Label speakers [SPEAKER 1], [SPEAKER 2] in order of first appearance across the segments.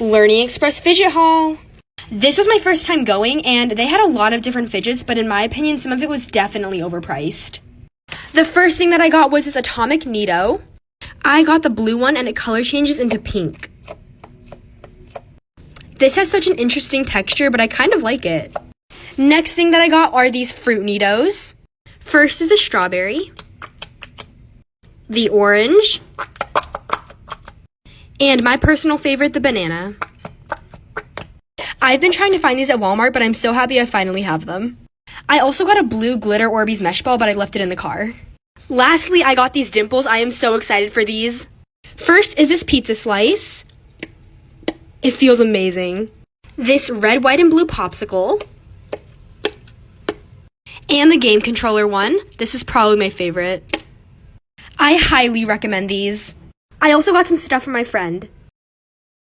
[SPEAKER 1] Learning Express Fidget Haul. This was my first time going, and they had a lot of different fidgets, but in my opinion, some of it was definitely overpriced. The first thing that I got was this Atomic Neato. I got the blue one, and it color changes into pink. This has such an interesting texture, but I kind of like it. Next thing that I got are these Fruit Neatos. First is the strawberry, the orange, and my personal favorite, the banana. I've been trying to find these at Walmart, but I'm so happy I finally have them. I also got a blue glitter Orbeez mesh ball, but I left it in the car. Lastly, I got these dimples. I am so excited for these. First is this pizza slice. It feels amazing. This red, white, and blue popsicle. And the game controller one. This is probably my favorite. I highly recommend these. I also got some stuff for my friend.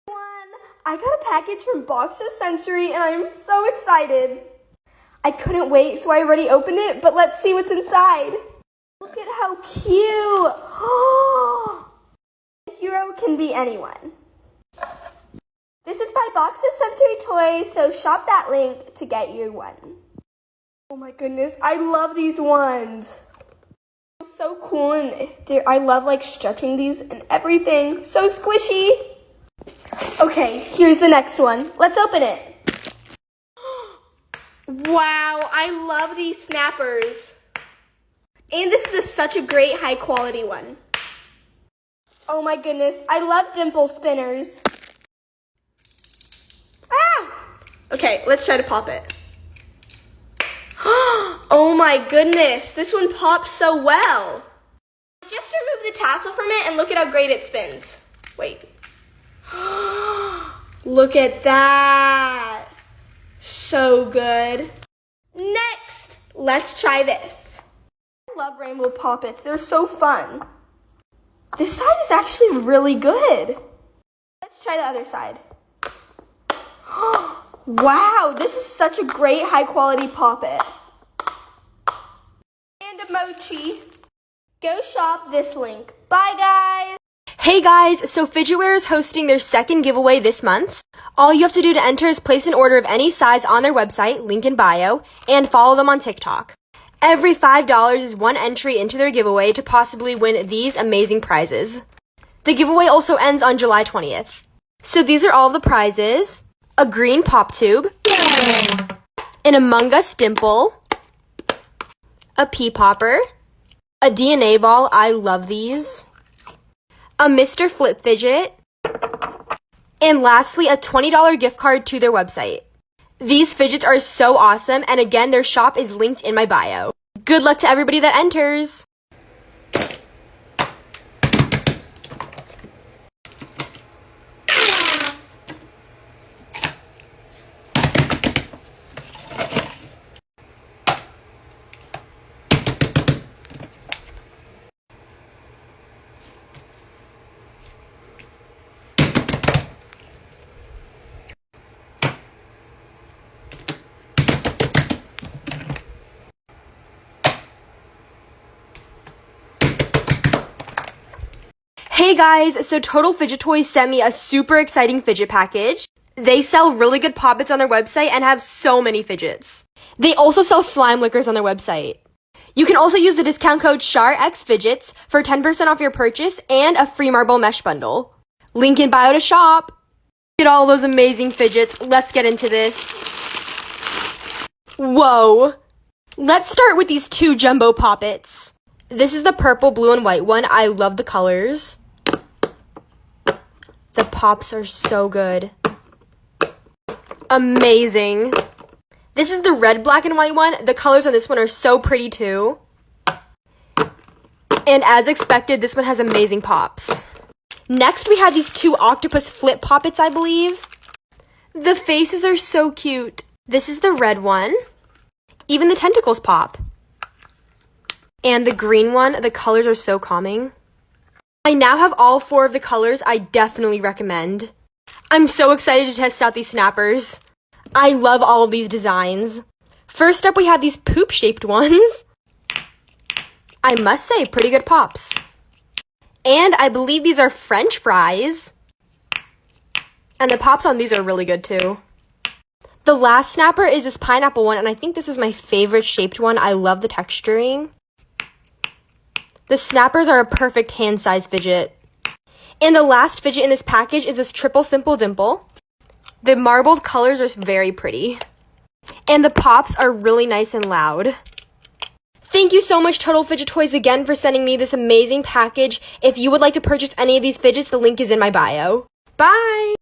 [SPEAKER 2] I got a package from Box of Sensory and I am so excited. I couldn't wait, so I already opened it, but let's see what's inside. Look at how cute. A hero can be anyone. This is by Box of Sensory Toys, so shop that link to get your one. Oh my goodness, I love these ones. So cool, and I love like stretching these and everything. So squishy. Okay, here's the next one. Let's open it. Wow, I love these snappers. And this is such a great high quality one. Oh my goodness, I love dimple spinners. Ah! Okay, let's try to pop it. Oh my goodness, this one pops so well. Just remove the tassel from it and look at how great it spins. Wait. Look at that. So good. Next, let's try this. I love rainbow poppets. They're so fun. This side is actually really good. Let's try the other side. Wow, this is such a great high quality poppet. And a mochi. Go shop this link. Bye guys.
[SPEAKER 1] Hey guys, so Fidgetware is hosting their second giveaway this month. All you have to do to enter is place an order of any size on their website, link in bio, and follow them on TikTok. Every $5 is one entry into their giveaway to possibly win these amazing prizes. The giveaway also ends on July 20th. So these are all the prizes: a green pop tube, an Among Us dimple, a pea popper, a DNA ball, I love these, a Mr. Flip Fidget, and lastly, a $20 gift card to their website. These fidgets are so awesome, and again, their shop is linked in my bio. Good luck to everybody that enters! Hey guys, so Total Fidget Toys sent me a super exciting fidget package. They sell really good poppets on their website and have so many fidgets. They also sell slime lickers on their website. You can also use the discount code SHARXFidgets for 10% off your purchase and a free marble mesh bundle. Link in bio to shop. Look at all those amazing fidgets. Let's get into this. Whoa. Let's start with these two jumbo poppets. This is the purple, blue, and white one. I love the colors. The pops are so good. Amazing. This is the red, black, and white one. The colors on this one are so pretty too. And as expected, this one has amazing pops. Next, we have these two octopus flip poppets, I believe. The faces are so cute. This is the red one. Even the tentacles pop. And the green one, the colors are so calming. I now have all 4 of the colors. I definitely recommend. I'm so excited to test out these snappers. I love all of these designs. First up, we have these poop-shaped ones. I must say, pretty good pops. And I believe these are French fries. And the pops on these are really good too. The last snapper is this pineapple one, and I think this is my favorite shaped one. I love the texturing. The snappers are a perfect hand-size fidget. And the last fidget in this package is this triple simple dimple. The marbled colors are very pretty. And the pops are really nice and loud. Thank you so much, Total Fidget Toys, again for sending me this amazing package. If you would like to purchase any of these fidgets, the link is in my bio. Bye!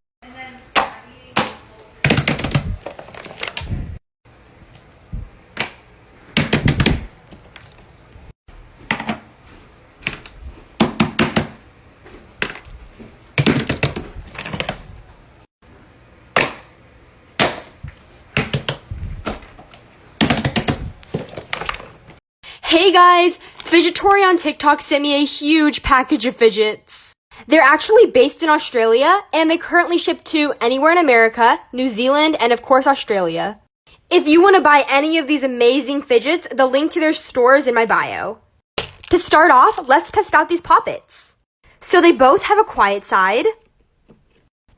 [SPEAKER 1] Hey guys, Fidgetory on TikTok sent me a huge package of fidgets. They're actually based in Australia, and they currently ship to anywhere in America, New Zealand, and of course Australia. If you want to buy any of these amazing fidgets, the link to their store is in my bio. To start off, let's test out these poppets. So they both have a quiet side,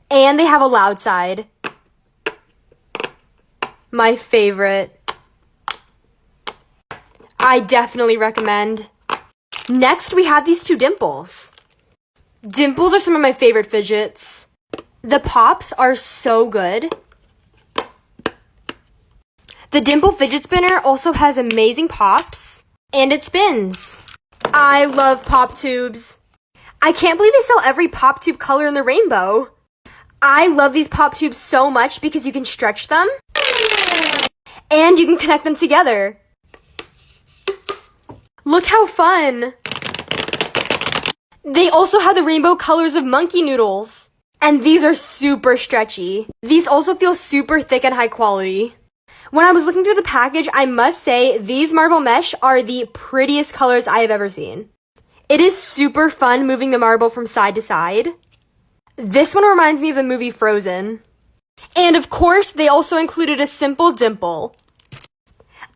[SPEAKER 1] and they have a loud side. My favorite. I definitely recommend. Next, we have these two dimples. Dimples are some of my favorite fidgets. The pops are so good. The dimple fidget spinner also has amazing pops, and it spins. I love pop tubes. I can't believe they sell every pop tube color in the rainbow. I love these pop tubes so much because you can stretch them, and you can connect them together. Look how fun! They also have the rainbow colors of monkey noodles. And these are super stretchy. These also feel super thick and high quality. When I was looking through the package, I must say these marble mesh are the prettiest colors I have ever seen. It is super fun moving the marble from side to side. This one reminds me of the movie Frozen. And of course, they also included a simple dimple.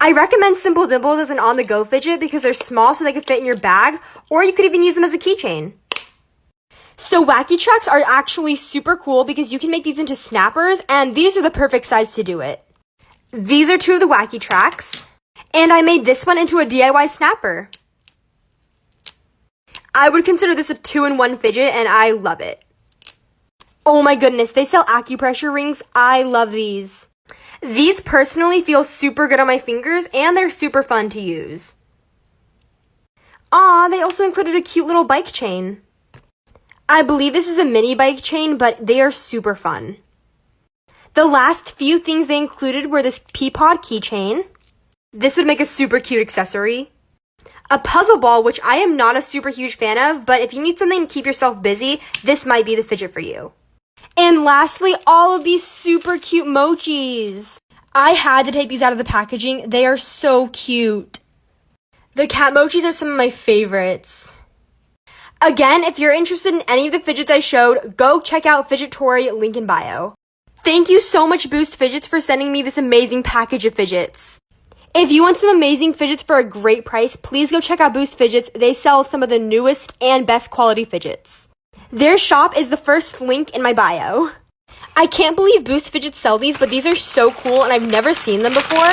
[SPEAKER 1] I recommend Simple Dimples as an on-the-go fidget because they're small so they can fit in your bag, or you could even use them as a keychain. So Wacky Tracks are actually super cool because you can make these into snappers, and these are the perfect size to do it. These are two of the Wacky Tracks, and I made this one into a DIY snapper. I would consider this a 2-in-1 fidget, and I love it. Oh my goodness, they sell acupressure rings. I love these. These personally feel super good on my fingers, and they're super fun to use. Aw, they also included a cute little bike chain. I believe this is a mini bike chain, but they are super fun. The last few things they included were this Peapod keychain. This would make a super cute accessory. A puzzle ball, which I am not a super huge fan of, but if you need something to keep yourself busy, this might be the fidget for you. And lastly, all of these super cute mochis. I had to take these out of the packaging. They are so cute. The cat mochis are some of my favorites. Again, if you're interested in any of the fidgets I showed, go check out Fidgetory, link in bio. Thank you so much, Boost Fidgets, for sending me this amazing package of fidgets. If you want some amazing fidgets for a great price, please go check out Boost Fidgets. They sell some of the newest and best quality fidgets. Their shop is the first link in my bio. I can't believe Boost Fidgets sell these, but these are so cool and I've never seen them before.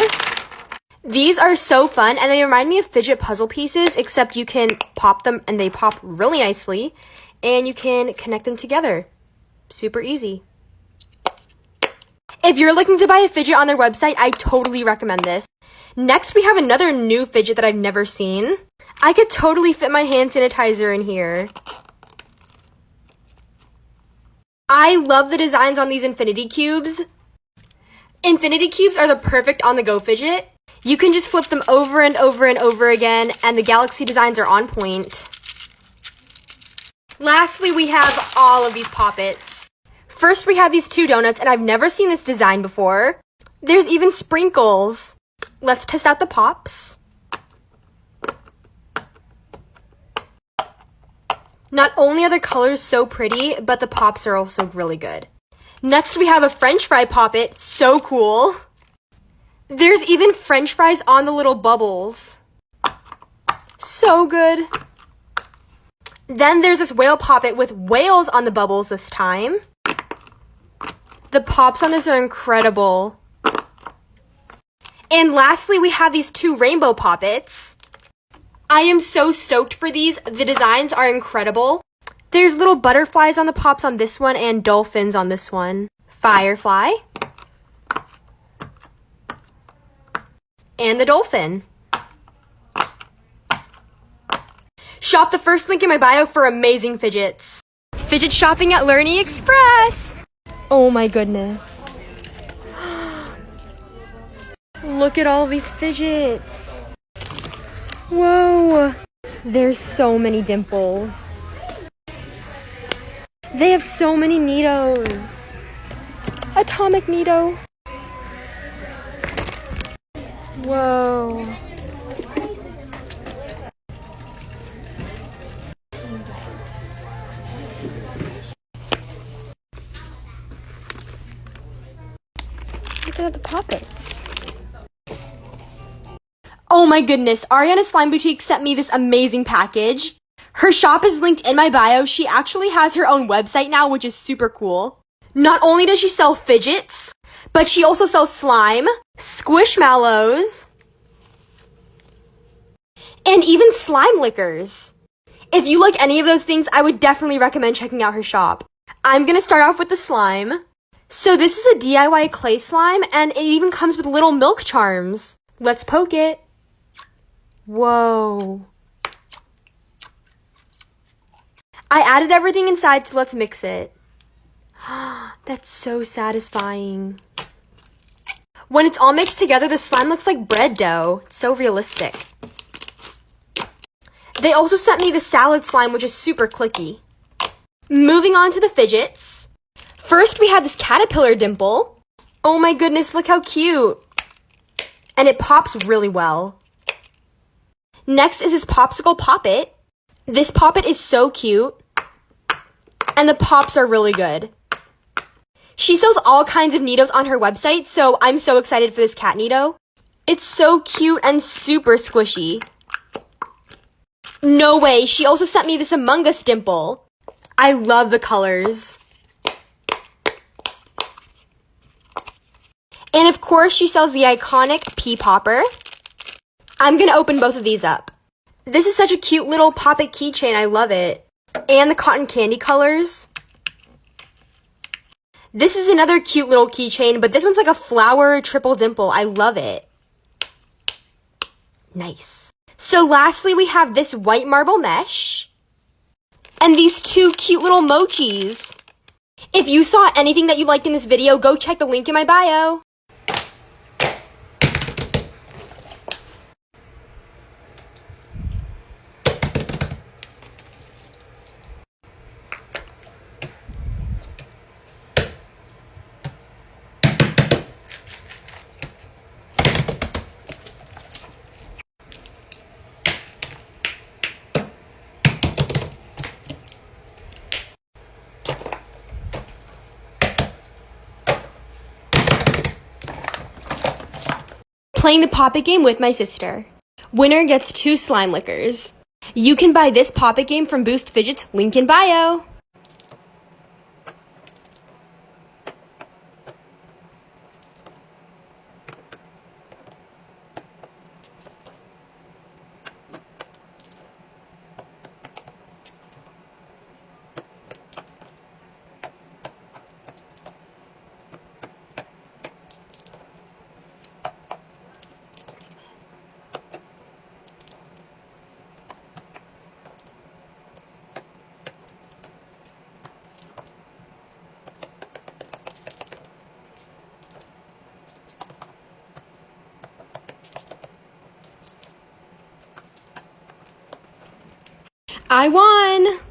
[SPEAKER 1] These are so fun and they remind me of fidget puzzle pieces, except you can pop them and they pop really nicely and you can connect them together. Super easy. If you're looking to buy a fidget on their website, I totally recommend this. Next, we have another new fidget that I've never seen. I could totally fit my hand sanitizer in here. I love the designs on these infinity cubes. Infinity cubes are the perfect on-the-go fidget. You can just flip them over and over and over again, and the galaxy designs are on point. Lastly, we have all of these poppets. First, we have these two donuts, and I've never seen this design before. There's even sprinkles. Let's test out the pops. Not only are the colors so pretty, but the pops are also really good. Next, we have a French fry poppet. So cool. There's even French fries on the little bubbles. So good. Then there's this whale poppet with whales on the bubbles this time. The pops on this are incredible. And lastly, we have these 2 rainbow poppets. I am so stoked for these. The designs are incredible. There's little butterflies on the pops on this one and dolphins on this one. Firefly. And the dolphin. Shop the first link in my bio for amazing fidgets. Fidget shopping at Learning Express. Oh my goodness. Look at all these fidgets. Whoa. There's so many dimples. They have so many Neatos. Atomic Neato. Whoa. Look at the poppets. Oh my goodness, Ariana Slime Boutique sent me this amazing package. Her shop is linked in my bio. She actually has her own website now, which is super cool. Not only does she sell fidgets, but she also sells slime, squishmallows, and even slime lickers. If you like any of those things, I would definitely recommend checking out her shop. I'm gonna start off with the slime. So this is a DIY clay slime, and it even comes with little milk charms. Let's poke it. Whoa. I added everything inside, so let's mix it. That's so satisfying. When it's all mixed together, the slime looks like bread dough. It's so realistic. They also sent me the salad slime, which is super clicky. Moving on to the fidgets. First, we have this caterpillar dimple. Oh my goodness, look how cute. And it pops really well. Next is this popsicle poppet. This poppet is so cute. And the pops are really good. She sells all kinds of Neatos on her website, so I'm so excited for this cat Neato. It's so cute and super squishy. No way, she also sent me this Among Us dimple. I love the colors. And of course, she sells the iconic pea popper. I'm gonna open both of these up. This is such a cute little poppet keychain, I love it. And the cotton candy colors. This is another cute little keychain, but this one's like a flower triple dimple. I love it. Nice. So lastly, we have this white marble mesh. And these 2 cute little mochis. If you saw anything that you liked in this video, go check the link in my bio. Playing the poppet game with my sister. Winner gets 2 slime lickers. You can buy this poppet game from Boost Fidget's link in bio. I won!